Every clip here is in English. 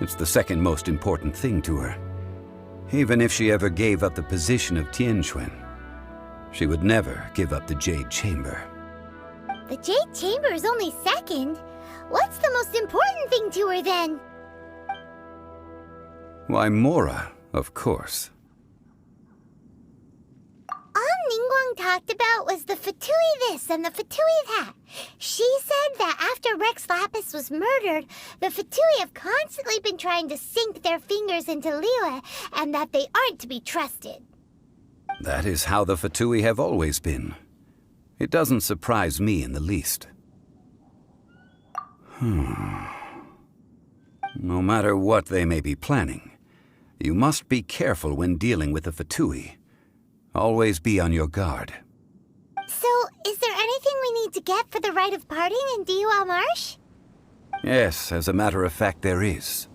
It's the second most important thing to her. Even if she ever gave up the position of Tianquan, she would never give up the Jade Chamber. The Jade Chamber is only second. What's the most important thing to her then? Why, Mora, of course. All Ningguang talked about was the Fatui this and the Fatui that. She said that after Rex Lapis was murdered, the Fatui have constantly been trying to sink their fingers into liyue, and that they aren't to be trusted. That is how the Fatui have always been. It doesn't surprise me in the least. No matter what they may be planning, you must be careful when dealing with the Fatui. Always be on your guard. So, is there anything we need to get for the rite of parting in Diwa Marsh? Yes, as a matter of fact, there is.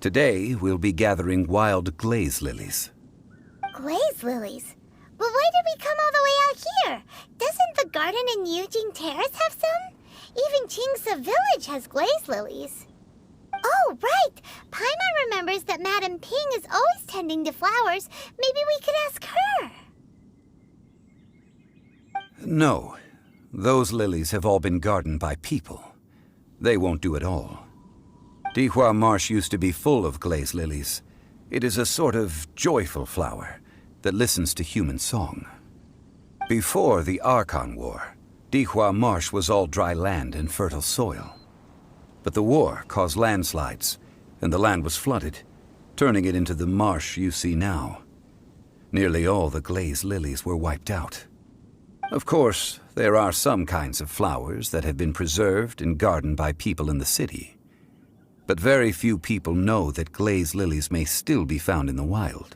Today, we'll be gathering wild glaze lilies. Glaze lilies? But why did we come all the way out here? Doesn't the garden in Yujing Terrace have some? Even Qingse Village has glaze lilies. Oh, right! Paimon remembers that Madame Ping is always tending to flowers. Maybe we could ask her. No. Those lilies have all been gardened by people. They won't do it all. Dihua Marsh used to be full of glaze lilies. It is a sort of joyful flower that listens to human song. Before the Archon War, Dihua Marsh was all dry land and fertile soil. But the war caused landslides, and the land was flooded, turning it into the marsh you see now. Nearly all the glaze lilies were wiped out. Of course, there are some kinds of flowers that have been preserved and gardened by people in the city. But very few people know that glaze lilies may still be found in the wild.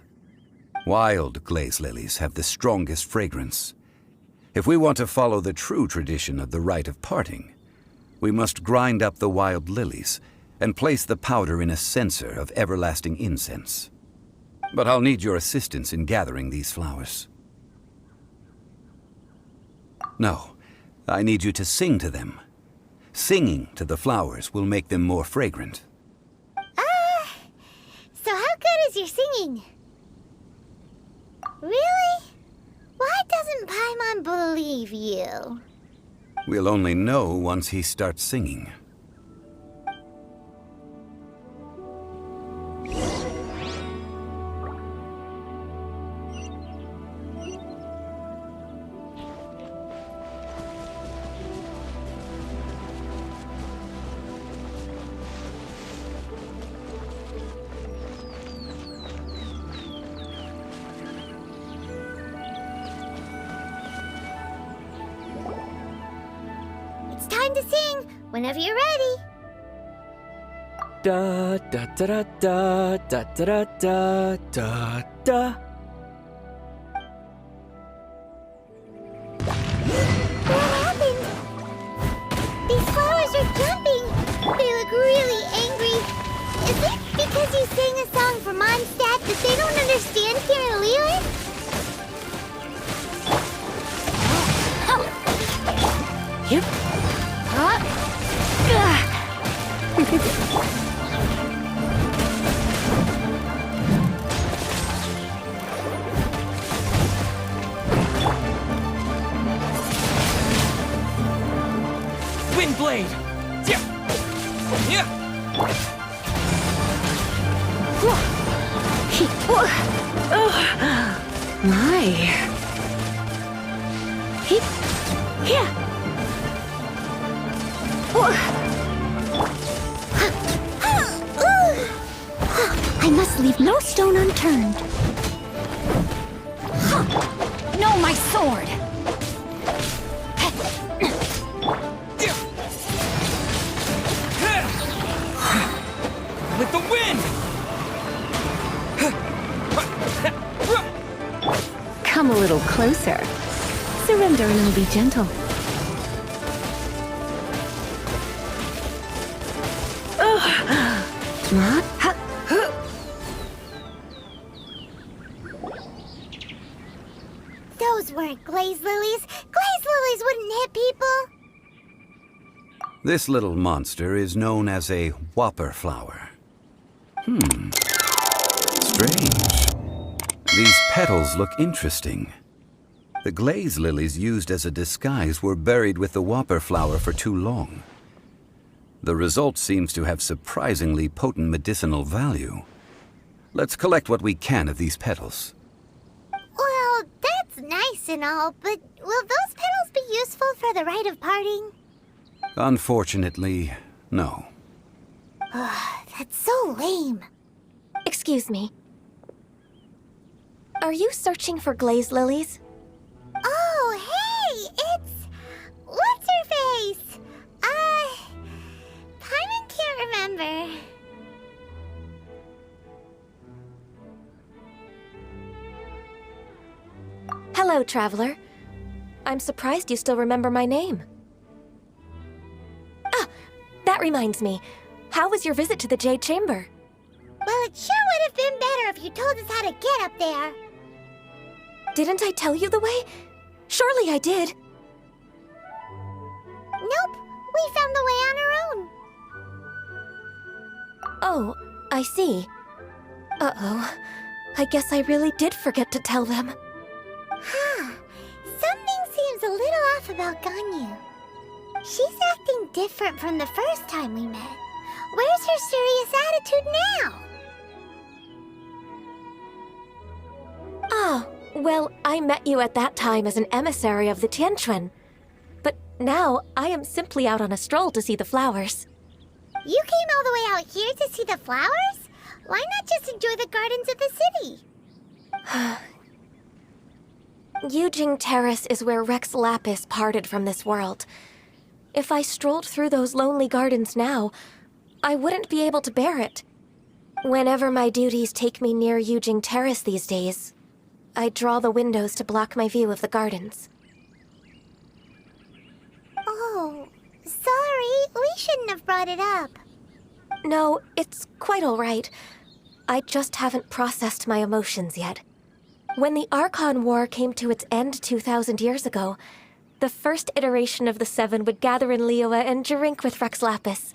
Wild glaze lilies have the strongest fragrance. If we want to follow the true tradition of the rite of parting, we must grind up the wild lilies and place the powder in a censer of everlasting incense. But I'll need your assistance in gathering these flowers. No, I need you to sing to them. Singing to the flowers will make them more fragrant. So how good is your singing? Really? Why doesn't Paimon believe you? We'll only know once he starts singing. It's time to sing, whenever you're ready. Da da da da da da da da da. What happened? These flowers are jumping. They look really angry. Is it because you sang a song for Mondstadt that they don't understand here in liyue? Yep. Windblade. Yeah. Yeah. My. Yeah. I must leave no stone unturned. No, my sword! With the wind! Come a little closer. Surrender and I'll be gentle. Those weren't glaze lilies. Glaze lilies wouldn't hit people. This little monster is known as a whopper flower. Strange. These petals look interesting. The glaze lilies used as a disguise were buried with the whopper flower for too long. The result seems to have surprisingly potent medicinal value. Let's collect what we can of these petals. Well, that's nice and all, but will those petals be useful for the rite of parting? Unfortunately, no. That's so lame. Excuse me. Are you searching for glaze lilies? Oh, hey, it's... What's her face? Paimon can't remember. Hello, traveler. I'm surprised you still remember my name. Ah, that reminds me. How was your visit to the Jade Chamber? Well, it sure would have been better if you told us how to get up there. Didn't I tell you the way? Surely I did. Nope, we found the way on our own. Oh, I see. Uh-oh. I guess I really did forget to tell them. Something seems a little off about Ganyu. She's acting different from the first time we met. Where's her serious attitude now? Ah, well, I met you at that time as an emissary of the Tianquan. But now, I am simply out on a stroll to see the flowers. You came all the way out here to see the flowers? Why not just enjoy the gardens of the city? Yujing Terrace is where Rex Lapis parted from this world. If I strolled through those lonely gardens now, I wouldn't be able to bear it. Whenever my duties take me near Yujing Terrace these days, I draw the windows to block my view of the gardens. Oh, sorry, we shouldn't have brought it up. No, it's quite all right. I just haven't processed my emotions yet. When the Archon War came to its end 2,000 years ago, the first iteration of the Seven would gather in liyue and drink with Rex Lapis.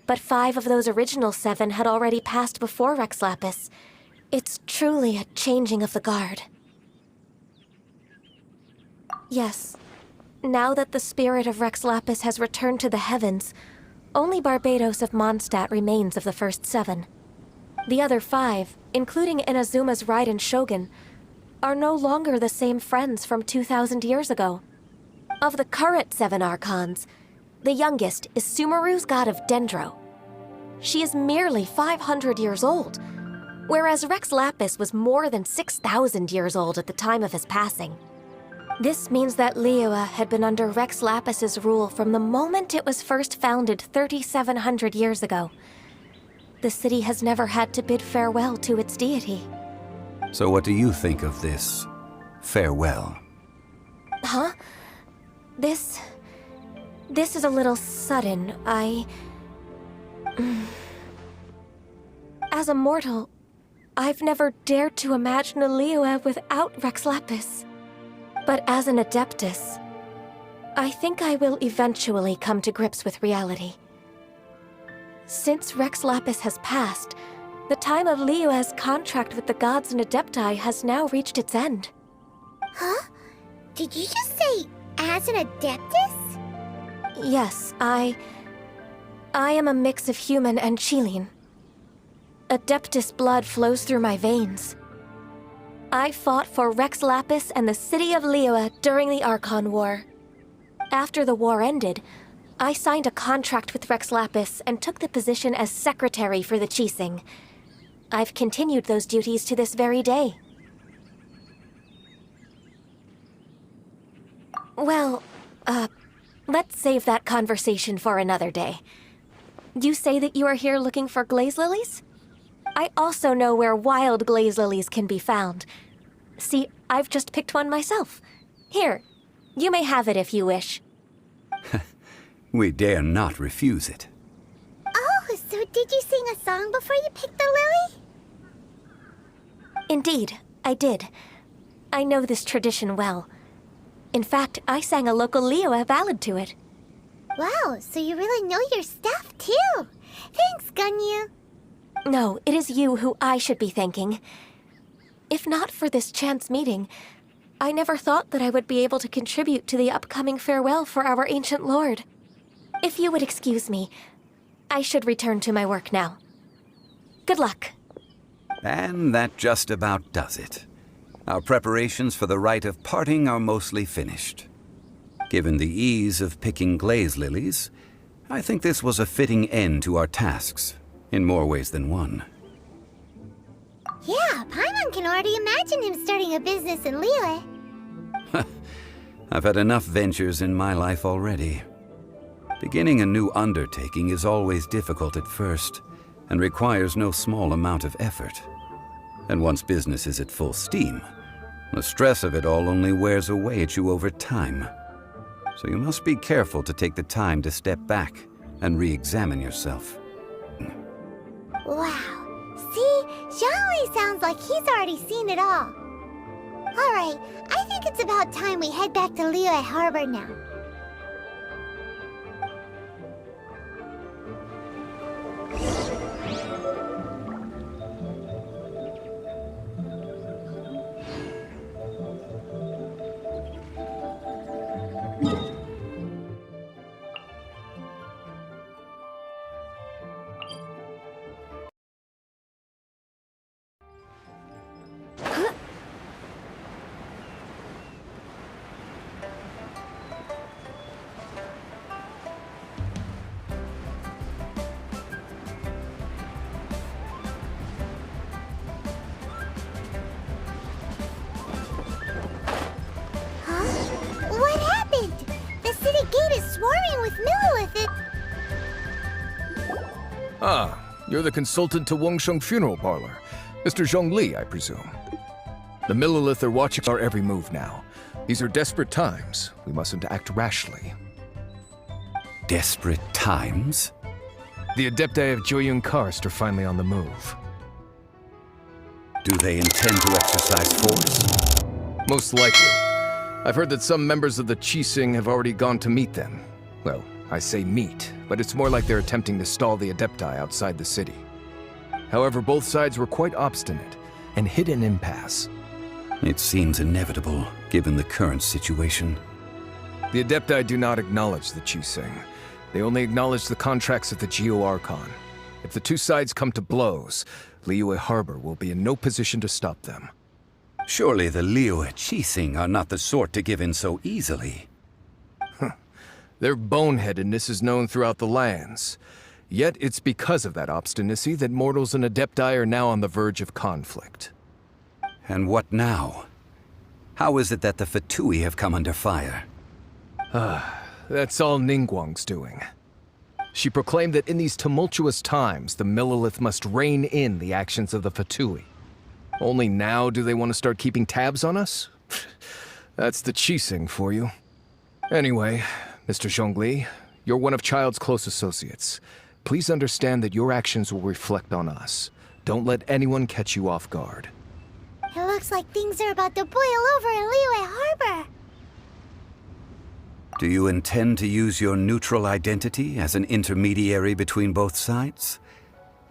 But 5 of those original 7 had already passed before Rex Lapis. It's truly a changing of the guard. Yes, now that the spirit of Rex Lapis has returned to the heavens, only Barbados of Mondstadt remains of the first 7. The other 5, including Inazuma's Raiden Shogun, are no longer the same friends from 2,000 years ago. Of the current 7 Archons, the youngest is Sumeru's god of Dendro. She is merely 500 years old, whereas Rex Lapis was more than 6,000 years old at the time of his passing. This means that liyue had been under Rex Lapis's rule from the moment it was first founded 3,700 years ago. The city has never had to bid farewell to its deity. So what do you think of this farewell? Huh? This is a little sudden. As a mortal, I've never dared to imagine a liyue without Rex Lapis. But as an adeptus, I think I will eventually come to grips with reality. Since Rex Lapis has passed, the time of liyue's contract with the gods and adepti has now reached its end. Huh? Did you just say, as an adeptus? Yes, I am a mix of human and Chilean. Adeptus blood flows through my veins. I fought for Rex Lapis and the city of liyue during the Archon War. After the war ended, I signed a contract with Rex Lapis and took the position as secretary for the Qixing. I've continued those duties to this very day. Well, let's save that conversation for another day. You say that you are here looking for glaze lilies? I also know where wild glaze lilies can be found. See, I've just picked one myself. Here, you may have it if you wish. We dare not refuse it. Oh, so did you sing a song before you picked the lily? Indeed, I did. I know this tradition well. In fact, I sang a local liyue ballad to it. Wow, so you really know your stuff, too. Thanks, Ganyu. No, it is you who I should be thanking. If not for this chance meeting, I never thought that I would be able to contribute to the upcoming farewell for our ancient lord. If you would excuse me, I should return to my work now. Good luck. And that just about does it. Our preparations for the rite of parting are mostly finished. Given the ease of picking glaze lilies, I think this was a fitting end to our tasks, in more ways than one. Yeah, Paimon can already imagine him starting a business in Liyue. I've had enough ventures in my life already. Beginning a new undertaking is always difficult at first, and requires no small amount of effort. And once business is at full steam, the stress of it all only wears away at you over time. So you must be careful to take the time to step back and re-examine yourself. Wow. See? Zhongli sounds like he's already seen it all. Alright, I think it's about time we head back to Liyue Harbor now. What happened? The city gate is swarming with Millilith. Ah, you're the consultant to Wangsheng Funeral Parlor. Mr. Zhongli, I presume. The Millilith are watching our every move now. These are desperate times. We mustn't act rashly. Desperate times? The Adepti of Joyun Karst are finally on the move. Do they intend to exercise force? Most likely. I've heard that some members of the Qixing have already gone to meet them. Well, I say meet, but it's more like they're attempting to stall the Adepti outside the city. However, both sides were quite obstinate and hit an impasse. It seems inevitable, given the current situation. The Adepti do not acknowledge the Qixing. They only acknowledge the contracts of the Geo-Archon. If the two sides come to blows, Liyue Harbor will be in no position to stop them. Surely the liyue Qixing are not the sort to give in so easily. Their boneheadedness is known throughout the lands. Yet it's because of that obstinacy that mortals and Adepti are now on the verge of conflict. And what now? How is it that the Fatui have come under fire? That's all Ningguang's doing. She proclaimed that in these tumultuous times, the Millilith must rein in the actions of the Fatui. Only now do they want to start keeping tabs on us? That's the Qixing for you. Anyway, Mr. Zhongli, you're one of Child's close associates. Please understand that your actions will reflect on us. Don't let anyone catch you off guard. It looks like things are about to boil over in Liyue Harbor. Do you intend to use your neutral identity as an intermediary between both sides?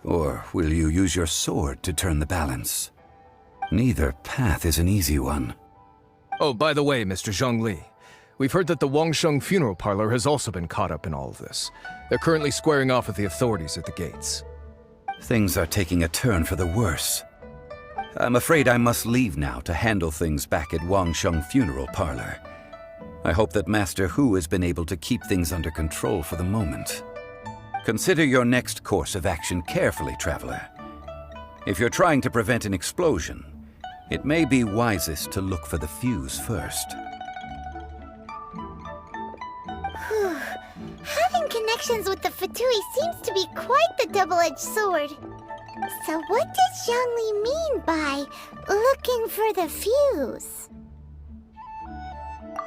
Or will you use your sword to turn the balance? Neither path is an easy one. Oh, by the way, Mr. Zhongli, we've heard that the Wangsheng Funeral Parlor has also been caught up in all of this. They're currently squaring off with the authorities at the gates. Things are taking a turn for the worse. I'm afraid I must leave now to handle things back at Wangsheng Funeral Parlor. I hope that Master Hu has been able to keep things under control for the moment. Consider your next course of action carefully, Traveler. If you're trying to prevent an explosion, it may be wisest to look for the fuse first. Having connections with the Fatui seems to be quite the double-edged sword. So what does Zhongli mean by looking for the fuse?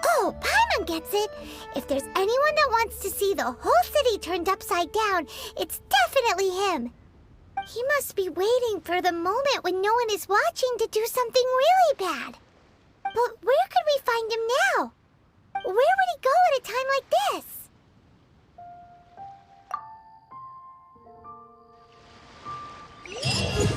Oh, Paimon gets it. If there's anyone that wants to see the whole city turned upside down, it's definitely him. He must be waiting for the moment when no one is watching to do something really bad. But where could we find him now? Where would he go at a time like this?